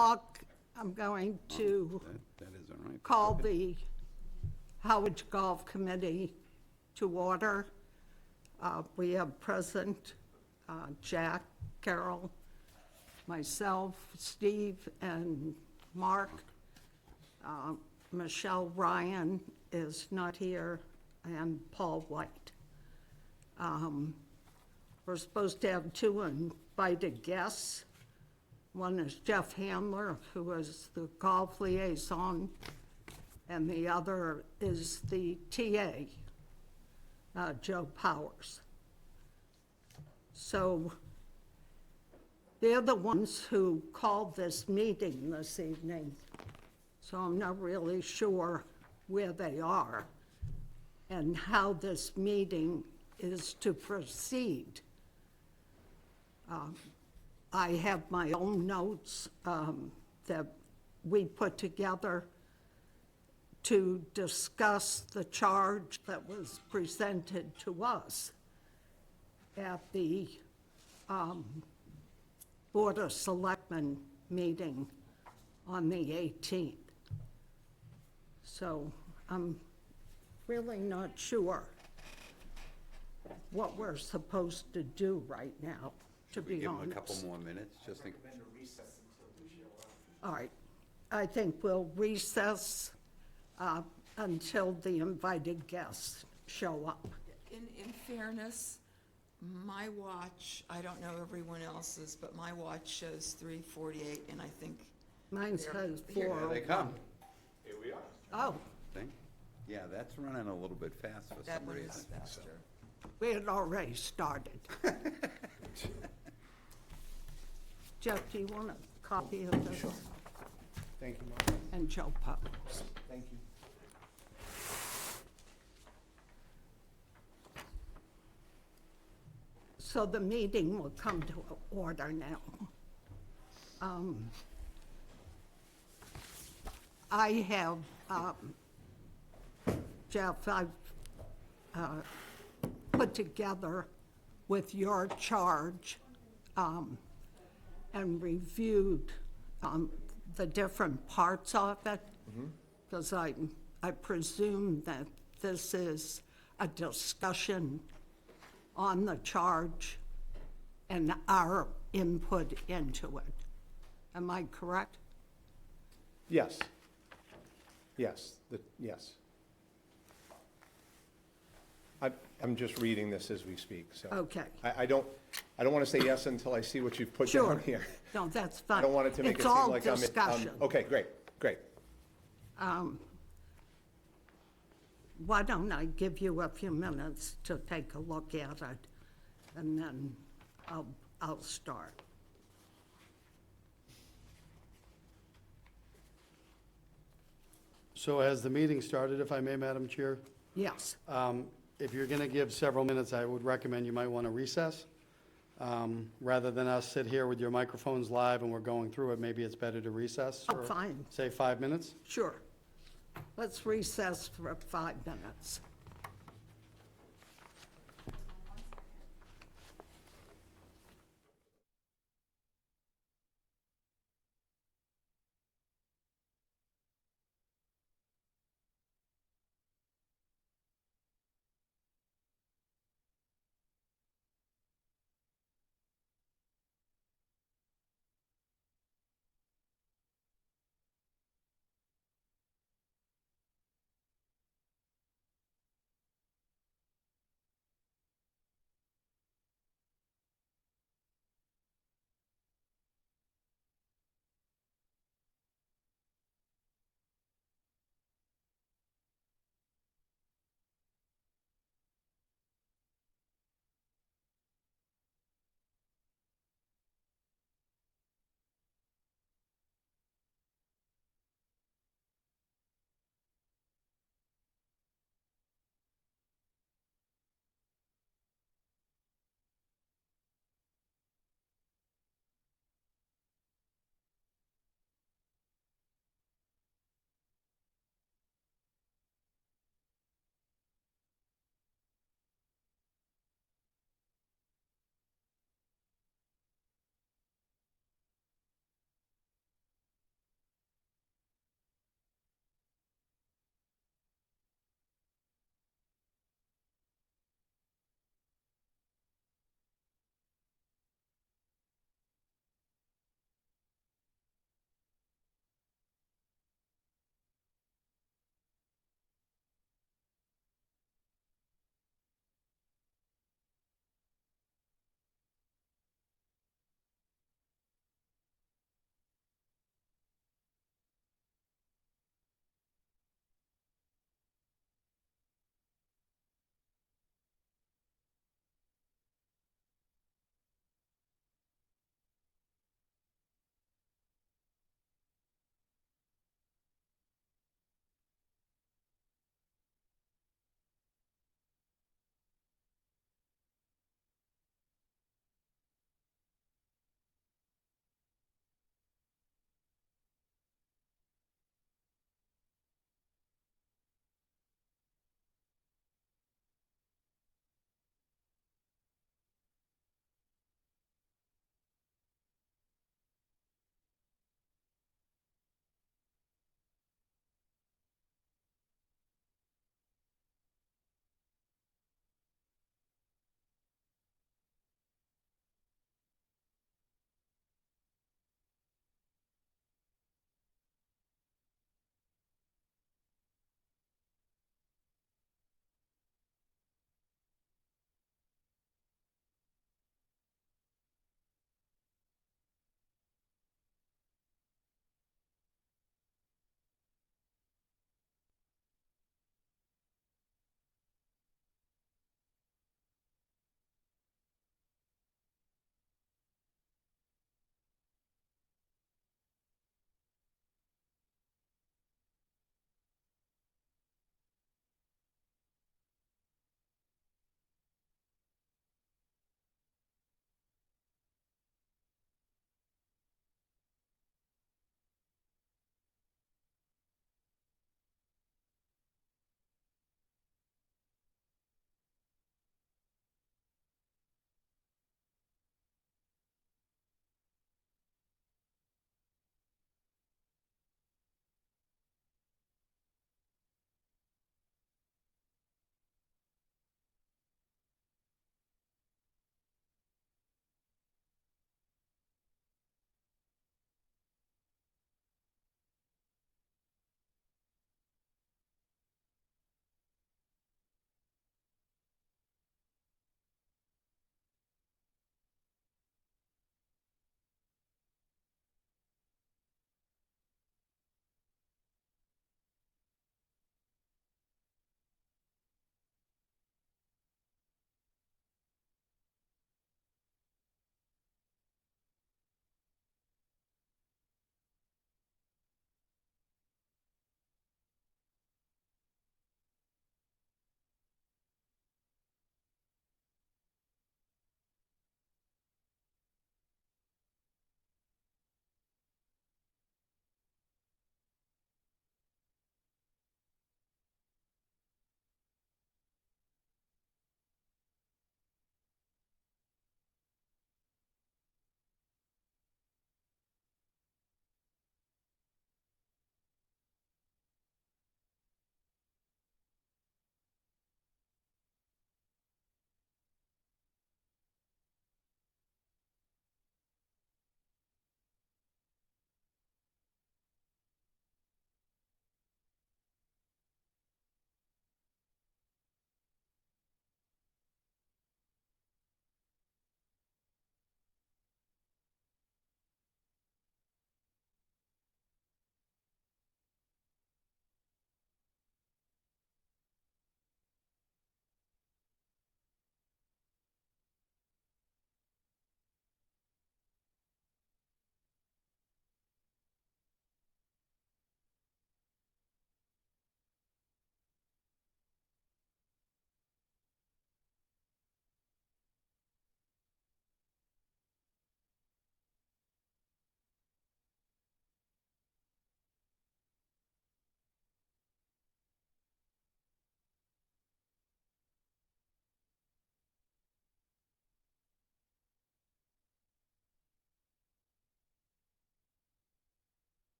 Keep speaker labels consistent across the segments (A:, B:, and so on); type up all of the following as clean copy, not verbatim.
A: Clock, I'm going to
B: That is all right.
A: call the Harwich Golf Committee to order. We have present Jack, Carol, myself, Steve, and Mark. Michelle Ryan is not here, and Paul White. We're supposed to have two invited guests. One is Jeff Handler, who is the golf liaison, and the other is the TA, Joe Powers. So they're the ones who called this meeting this evening, so I'm not really sure where they are and how this meeting is to proceed. I have my own notes that we put together to discuss the charge that was presented to us at the Board of Selectmen meeting on the 18th. So I'm really not sure what we're supposed to do right now, to be honest.
B: Give them a couple more minutes, just think.
A: All right, I think we'll recess until the invited guests show up.
C: In fairness, my watch, I don't know everyone else's, but my watch shows 3:48, and I think.
A: Mine says
C: Here
A: 4.
B: Here they come.
D: Here we are.
A: Oh,
B: Think? Yeah, that's running a little bit fast for
C: that
B: some
C: one
B: reason.
C: is faster.
A: we had already started. Jeff, do you want a copy of this?
D: Sure. Thank you, Mark.
A: And Joe Powers.
D: Thank you.
A: So the meeting will come to order now. I have, Jeff, I've put together with your charge and reviewed the different parts of it, because I presume that this is a discussion on the charge and our input into it. Am I correct?
D: Yes. Yes, yes. I'm just reading this as we speak, so.
A: Okay.
D: I don't want to say yes until I see what you've put
A: Sure.
D: down here.
A: No, that's fine.
D: I don't want it to make it
A: It's
D: seem
A: all
D: like I'm.
A: discussion.
D: Okay, great.
A: Why don't I give you a few minutes to take a look at it, and then I'll start.
E: So has the meeting started, if I may, Madam Chair?
A: Yes,
E: If you're going to give several minutes, I would recommend you might want to recess. Rather than us sit here with your microphones live and we're going through it, maybe it's better to recess
A: Oh,
E: for,
A: fine.
E: say, 5 minutes?
A: sure. Let's recess for 5 minutes.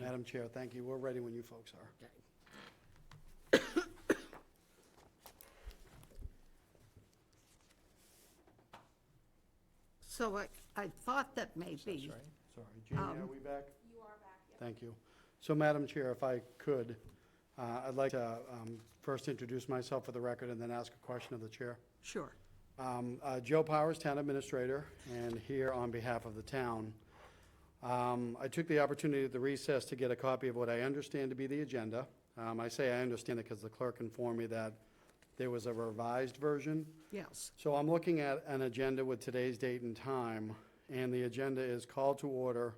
E: Madam Chair, thank you. We're ready when you folks are.
A: So I thought that maybe,
E: Sorry, Jamie, are we back? You are back, yes. Thank you. So, Madam Chair, if I could, I'd like to first introduce myself for the record and then ask a question of the chair.
A: sure.
E: Joe Powers, Town Administrator, and here on behalf of the town. I took the opportunity at the recess to get a copy of what I understand to be the agenda. I say I understand it because the clerk informed me that there was a revised version.
A: Yes,
E: So I'm looking at an agenda with today's date and time, and the agenda is call to order,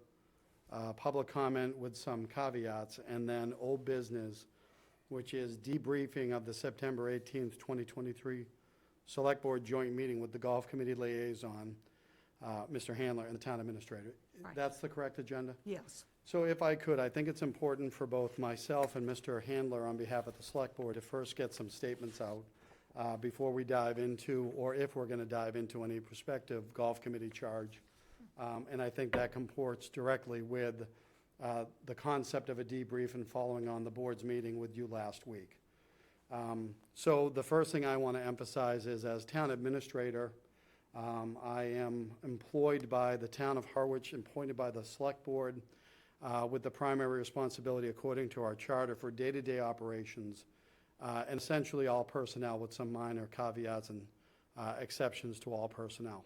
E: public comment with some caveats, and then old business, which is debriefing of the September 18th, 2023 Select Board Joint Meeting with the Golf Committee Liaison, Mr. Handler, and the Town Administrator.
A: Right.
E: That's the correct agenda?
A: yes,
E: So if I could, I think it's important for both myself and Mr. Handler on behalf of the Select Board to first get some statements out before we dive into, or if we're going to dive into any prospective golf committee charge. And I think that comports directly with the concept of a debrief and following on the board's meeting with you last week. So the first thing I want to emphasize is, as Town Administrator, I am employed by the Town of Harwich, appointed by the Select Board, with the primary responsibility, according to our charter, for day-to-day operations, and essentially all personnel, with some minor caveats and exceptions to all personnel.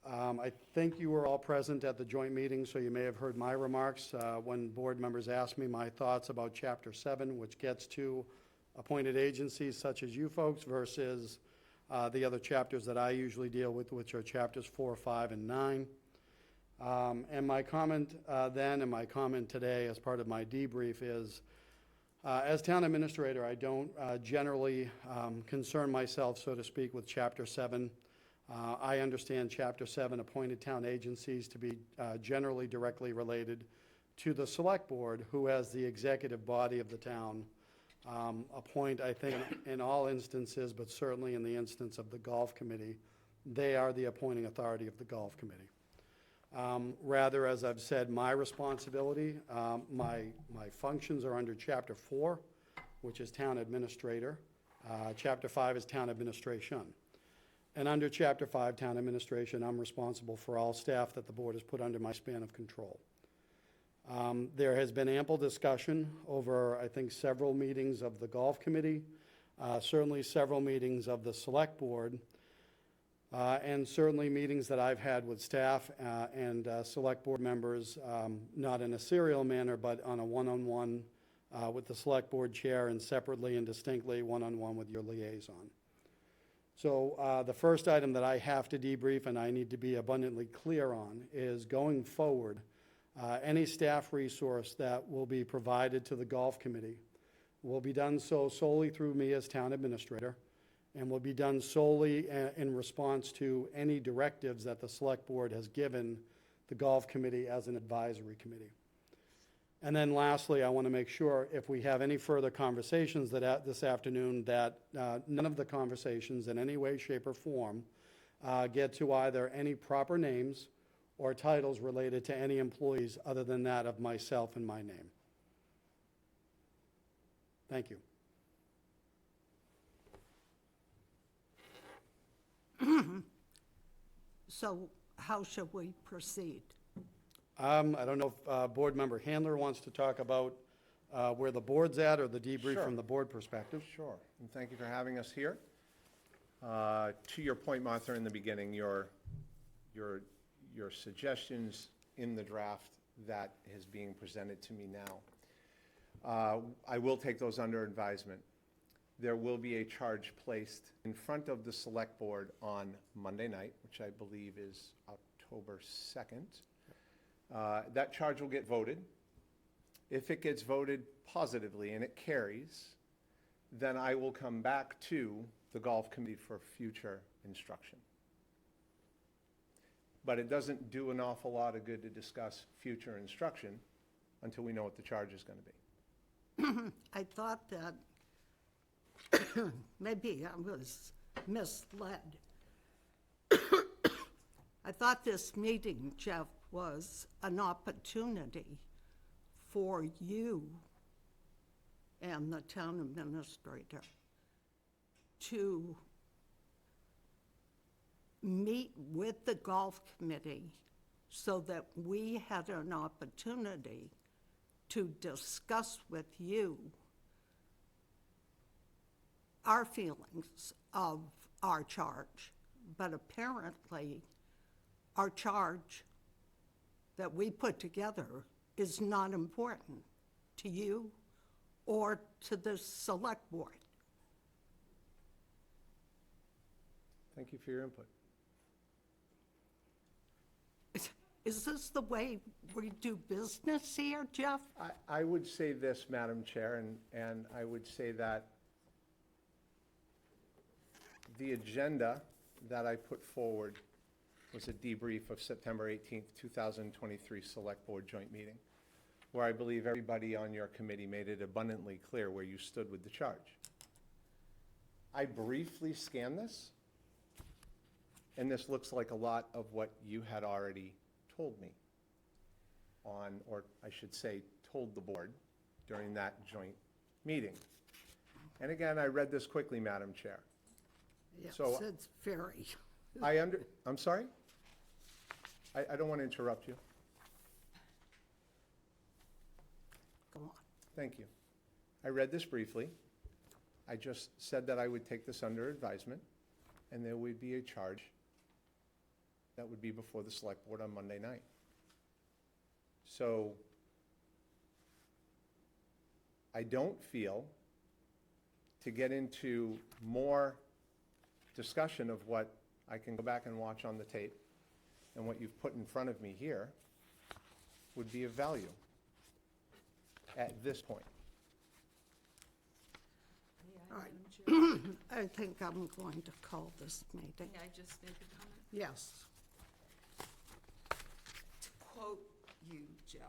E: I think you were all present at the joint meeting, so you may have heard my remarks when board members asked me my thoughts about Chapter 7, which gets to appointed agencies such as you folks versus the other chapters that I usually deal with, which are Chapters 4, 5, and 9. And my comment then and my comment today as part of my debrief is, as Town Administrator, I don't generally concern myself, so to speak, with Chapter 7. I understand Chapter 7 appointed town agencies to be generally directly related to the Select Board, who, as the executive body of the town, appoint, I think, in all instances, but certainly in the instance of the Golf Committee, they are the appointing authority of the Golf Committee. Rather, as I've said, my responsibility, my functions are under Chapter 4, which is Town Administrator. Chapter 5 is Town Administration. And under Chapter 5, Town Administration, I'm responsible for all staff that the board has put under my span of control. There has been ample discussion over, I think, several meetings of the Golf Committee, certainly several meetings of the Select Board, and certainly meetings that I've had with staff and Select Board members, not in a serial manner, but on a one-on-one with the Select Board Chair, and separately and distinctly one-on-one with your liaison. So the first item that I have to debrief, and I need to be abundantly clear on, is going forward, any staff resource that will be provided to the Golf Committee will be done so solely through me as Town Administrator, and will be done solely in response to any directives that the Select Board has given the Golf Committee as an advisory committee. And then lastly, I want to make sure, if we have any further conversations this afternoon, that none of the conversations in any way, shape, or form get to either any proper names or titles related to any employees other than that of myself and my name. Thank you.
A: so how should we proceed?
E: I don't know if Board Member Handler wants to talk about where the board's at, or the debrief
D: Sure.
E: from the board perspective.
D: Sure, and thank you for having us here. To your point, Martha, in the beginning, your suggestions in the draft that is being presented to me now, I will take those under advisement. There will be a charge placed in front of the Select Board on Monday night, which I believe is October 2nd. That charge will get voted. If it gets voted positively and it carries, then I will come back to the Golf Committee for future instruction. But it doesn't do an awful lot of good to discuss future instruction until we know what the charge is going to be.
A: I thought that maybe I was misled. I thought this meeting, Jeff, was an opportunity for you and the town administrator to meet with the golf committee so that we had an opportunity to discuss with you our feelings of our charge. But apparently, our charge that we put together is not important to you or to the select board.
D: Thank you for your input.
A: Is this the way we do business here, Jeff?
D: I would say this, Madam Chair, and I would say that the agenda that I put forward was a debrief of September 18th, 2023 Select Board Joint Meeting, where I believe everybody on your committee made it abundantly clear where you stood with the charge. I briefly scanned this, and this looks like a lot of what you had already told me on, or I should say, told the board during that joint meeting. And again, I read this quickly, Madam Chair.
A: Yes,
D: So-
A: it's very,
D: I'm sorry? I don't want to interrupt you.
A: go on.
D: Thank you. I read this briefly. I just said that I would take this under advisement, and there would be a charge that would be before the select board on Monday night. So I don't feel to get into more discussion of what I can go back and watch on the tape and what you've put in front of me here would be of value at this point.
A: All right. I think I'm going to call this meeting.
C: May I just make a comment?
A: Yes.
C: To quote you, Jeff,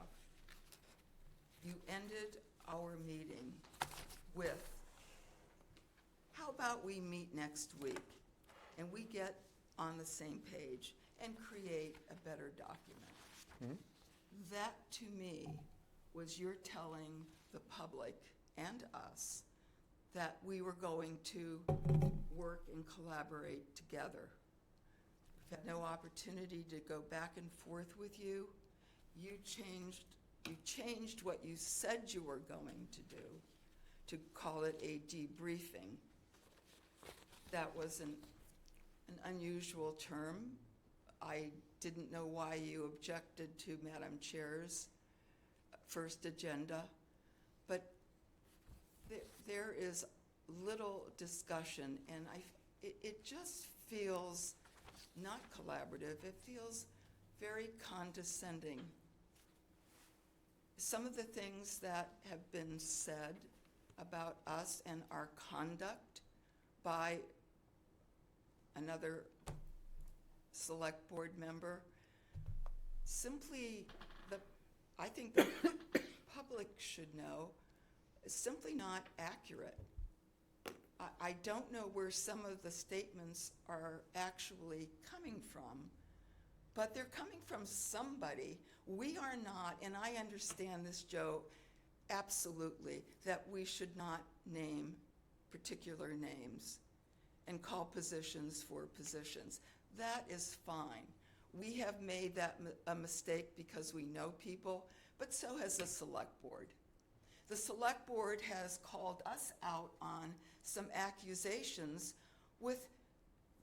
C: you ended our meeting with, how about we meet next week and we get on the same page and create a better document? That, to me, was your telling the public and us that we were going to work and collaborate together. We've had no opportunity to go back and forth with you. You changed what you said you were going to do to call it a debriefing. That was an unusual term. I didn't know why you objected to Madam Chair's first agenda, but there is little discussion, and it just feels not collaborative. It feels very condescending. Some of the things that have been said about us and our conduct by another select board member, simply, I think the public should know, is simply not accurate. I don't know where some of the statements are actually coming from, but they're coming from somebody. We are not, and I understand this, Joe, absolutely, that we should not name particular names and call positions for positions. That is fine. We have made that a mistake because we know people, but so has the select board. The select board has called us out on some accusations with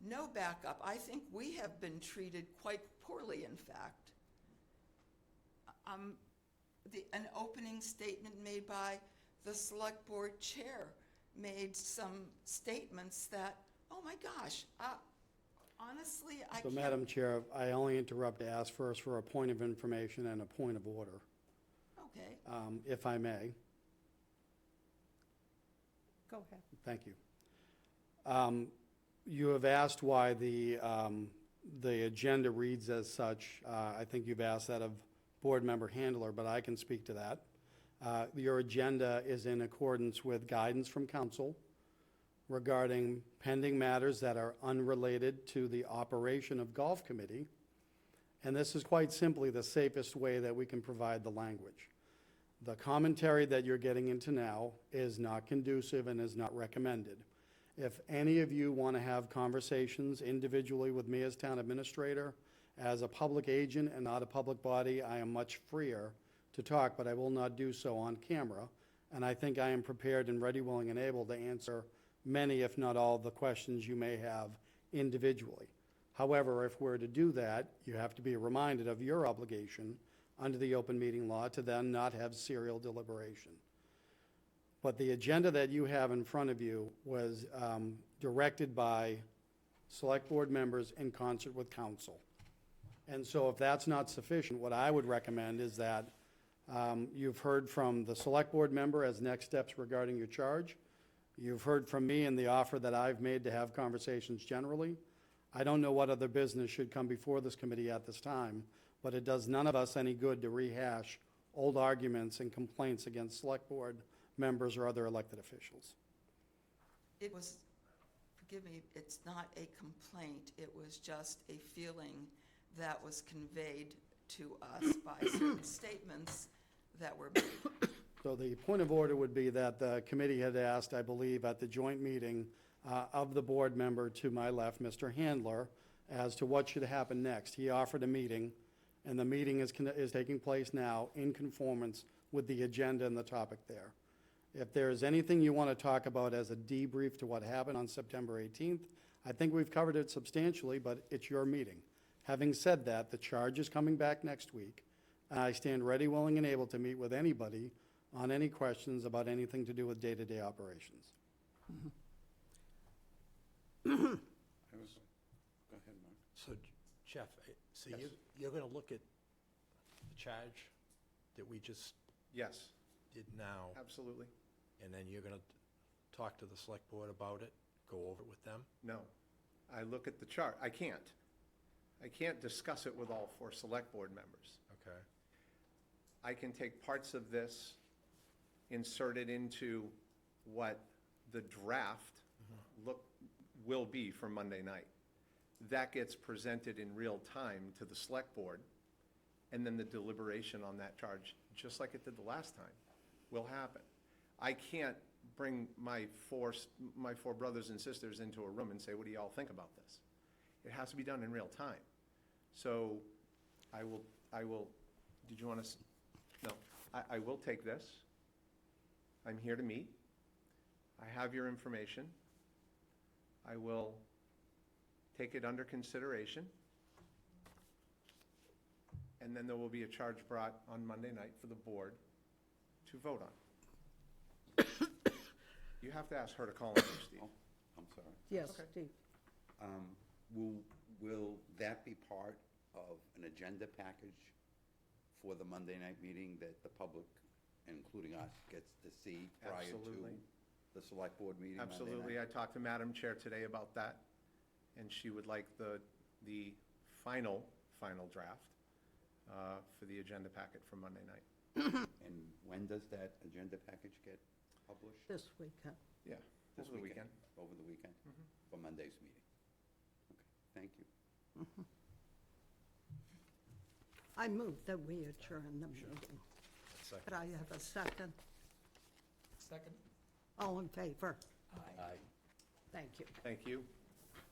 C: no backup. I think we have been treated quite poorly, in fact. An opening statement made by the select board chair made some statements that, oh my gosh, honestly, I
E: So,
C: can't.
E: Madam Chair, I only interrupt to ask first for a point of information and a point of order,
C: Okay.
E: if I may.
A: Go ahead.
E: Thank you. You have asked why the agenda reads as such. I think you've asked that of Board Member Handler, but I can speak to that. Your agenda is in accordance with guidance from council regarding pending matters that are unrelated to the operation of golf committee. And this is quite simply the safest way that we can provide the language. The commentary that you're getting into now is not conducive and is not recommended. If any of you want to have conversations individually with me as town administrator, as a public agent and not a public body, I am much freer to talk, but I will not do so on camera. And I think I am prepared and ready, willing, and able to answer many, if not all, the questions you may have individually. However, if we're to do that, you have to be reminded of your obligation under the open meeting law to then not have serial deliberation. But the agenda that you have in front of you was directed by select board members in concert with council. And so if that's not sufficient, what I would recommend is that you've heard from the select board member as next steps regarding your charge. You've heard from me in the offer that I've made to have conversations generally. I don't know what other business should come before this committee at this time, but it does none of us any good to rehash old arguments and complaints against select board members or other elected officials.
C: It was, forgive me, it's not a complaint, it was just a feeling that was conveyed to us by certain statements that were made.
E: So the point of order would be that the committee had asked, I believe, at the joint meeting of the board member to my left, Mr. Handler, as to what should happen next. He offered a meeting, and the meeting is taking place now in conformance with the agenda and the topic there. If there's anything you want to talk about as a debrief to what happened on September 18th, I think we've covered it substantially, but it's your meeting. Having said that, the charge is coming back next week, and I stand ready, willing, and able to meet with anybody on any questions about anything to do with day-to-day operations.
B: Go ahead, Mark.
F: So, Jeff, so
D: Yes.
F: you're going to look at the charge that we just
D: Yes,
F: did now,
D: absolutely.
F: and then you're going to talk to the select board about it, go over it with them?
D: No. I look at the chart. I can't discuss it with all 4 select board members.
F: Okay.
D: I can take parts of this, insert it into what the draft will be for Monday night. That gets presented in real time to the select board, and then the deliberation on that charge, just like it did the last time, will happen. I can't bring my four brothers and sisters into a room and say, what do y'all think about this? It has to be done in real time. So I will, did you want to, no, I will take this. I'm here to meet. I have your information. I will take it under consideration. And then there will be a charge brought on Monday night for the board to vote on. You have to ask her to call in, Steve.
B: Oh, I'm sorry.
A: Yes,
D: Okay.
A: Steve.
B: Will that be part of an agenda package for the Monday night meeting that the public, including us, gets to see prior to
D: Absolutely.
B: the select board meeting Monday night?
D: Absolutely. I talked to Madam Chair today about that, and she would like the final draft for the agenda packet for Monday night.
B: And when does that agenda package get published?
A: This weekend.
D: Yeah,
B: This
D: over the weekend.
B: Over the weekend? For Monday's meeting? Okay, thank you.
A: I move that we adjourn the meeting.
F: Second.
A: Could I have a second?
C: Second?
A: All in favor?
C: Aye.
B: Aye.
A: Thank you.
D: Thank you.